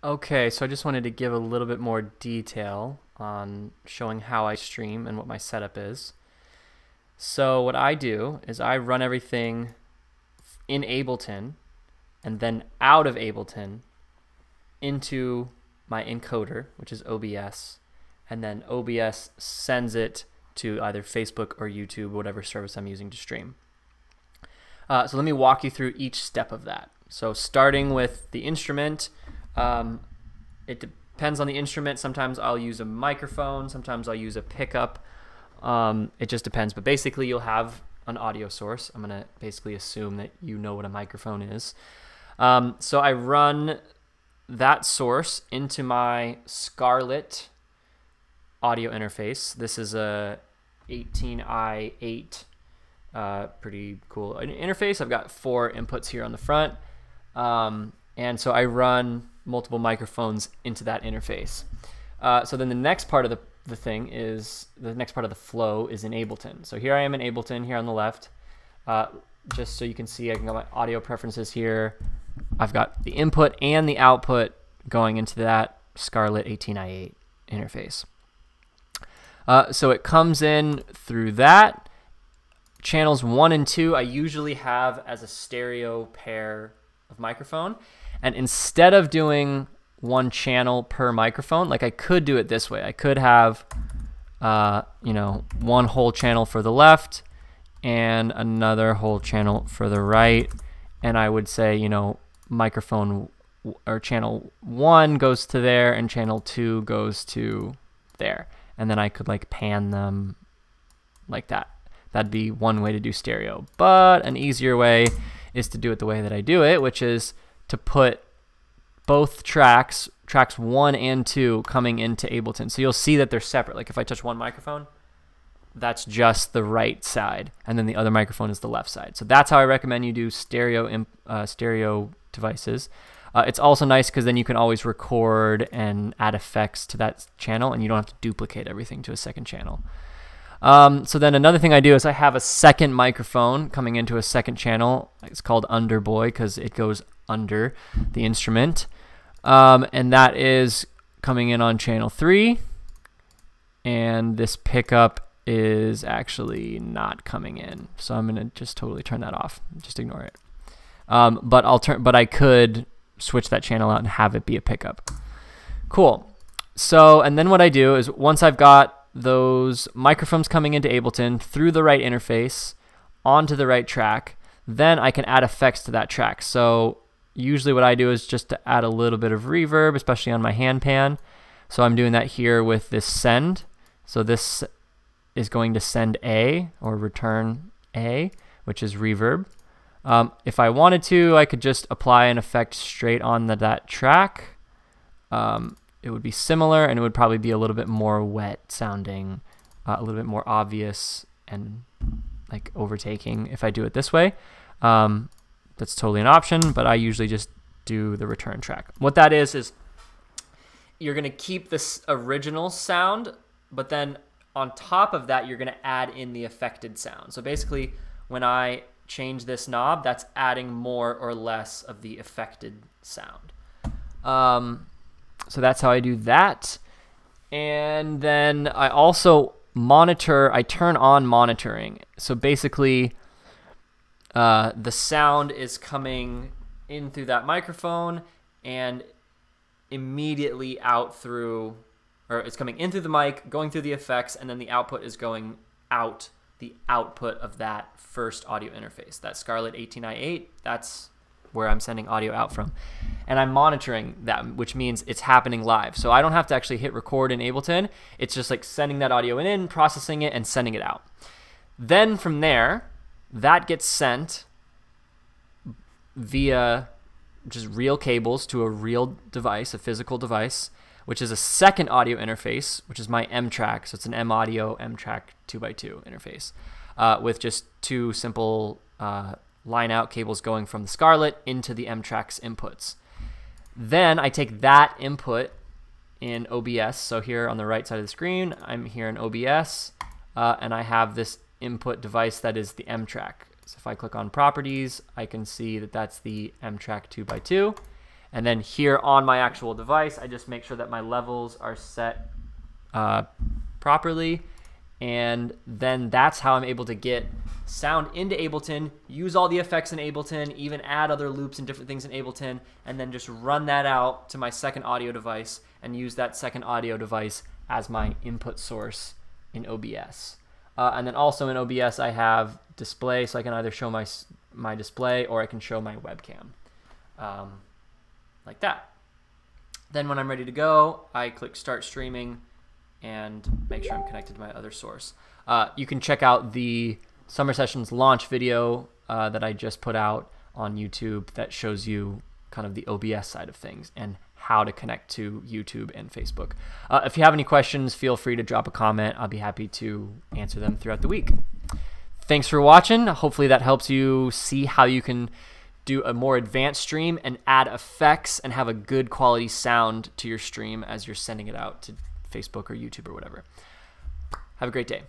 Okay, so I just wanted to give a little bit more detail on showing how I stream and what my setup is. So what I do is I run everything in Ableton and then out of Ableton into my encoder, which is OBS, and then OBS sends it to either Facebook or YouTube, whatever service I'm using to stream. So let me walk you through each step of that. So starting with the instrument, it depends on the instrument. Sometimes I'll use a microphone, sometimes I'll use a pickup. It just depends, but basically you'll have an audio source. I'm gonna basically assume that you know what a microphone is. So I run that source into my Scarlett audio interface. This is a 18i8, pretty cool interface. I've got 4 inputs here on the front. And so I run multiple microphones into that interface. So then the next part of the thing is, the next part of the flow is in Ableton. So here I am in Ableton here on the left. Just so you can see, I can got my audio preferences here. I've got the input and the output going into that Scarlett 18i8 interface. So it comes in through that. Channels 1 and 2 I usually have as a stereo pair of microphone. And instead of doing one channel per microphone, like I could do it this way. I could have, one whole channel for the left and another whole channel for the right. And I would say, microphone or channel 1 goes to there and channel 2 goes to there. And then I could like pan them like that. That'd be one way to do stereo. But an easier way is to do it the way that I do it, which is to put both tracks 1 and 2 coming into Ableton. So you'll see that they're separate. Like if I touch one microphone, that's just the right side, and then the other microphone is the left side. So that's how I recommend you do stereo devices. It's also nice because then you can always record and add effects to that channel, and you don't have to duplicate everything to a second channel. So then another thing I do is I have a second microphone coming into a second channel. It's called Underboy because it goes under the instrument. And that is coming in on channel 3. And this pickup is actually not coming in. So I'm going to just totally turn that off. Just ignore it. But I could switch that channel out and have it be a pickup. Cool. So, and then what I do is once I've got those microphones coming into Ableton through the right interface onto the right track, then I can add effects to that track. So usually what I do is just to add a little bit of reverb, especially on my hand pan. So I'm doing that here with this send. So this is going to send A or return A, which is reverb. If I wanted to, I could just apply an effect straight on that track. It would be similar, and it would probably be a little bit more wet sounding, a little bit more obvious and like overtaking if I do it this way. That's totally an option, but I usually just do the return track. What that is you're going to keep this original sound, but then on top of that, you're going to add in the affected sound. So basically, when I change this knob, that's adding more or less of the affected sound. So that's how I do that. And then I also I turn on monitoring. So basically, the sound is coming in through that microphone and immediately out through, or it's coming in through the mic, going through the effects, and then the output is going out the output of that first audio interface. That Scarlett 18i8, that's where I'm sending audio out from. And I'm monitoring that, which means it's happening live. So I don't have to actually hit record in Ableton. It's just like sending that audio in, processing it, and sending it out. Then from there, that gets sent via just real cables to a real device, a physical device, which is a second audio interface, which is my M track. So it's an M audio, M track 2x2 interface with just 2 simple line out cables going from the Scarlett into the M track's inputs. Then I take that input in OBS. So here on the right side of the screen, I'm here in OBS, and I have this input device that is the M track. So if I click on properties, I can see that that's the M track 2x2. And then here on my actual device, I just make sure that my levels are set properly. And then that's how I'm able to get sound into Ableton, use all the effects in Ableton, even add other loops and different things in Ableton, and then just run that out to my second audio device and use that second audio device as my input source in OBS. And then also in OBS, I have display, so I can either show my display or I can show my webcam, like that. Then when I'm ready to go, I click Start Streaming and make sure I'm connected to my other source. You can check out the Summer Sessions launch video that I just put out on YouTube that shows you kind of the OBS side of things and how to connect to YouTube and Facebook. If you have any questions, feel free to drop a comment. I'll be happy to answer them throughout the week. Thanks for watching. Hopefully that helps you see how you can do a more advanced stream and add effects and have a good quality sound to your stream as you're sending it out to Facebook or YouTube or whatever. Have a great day.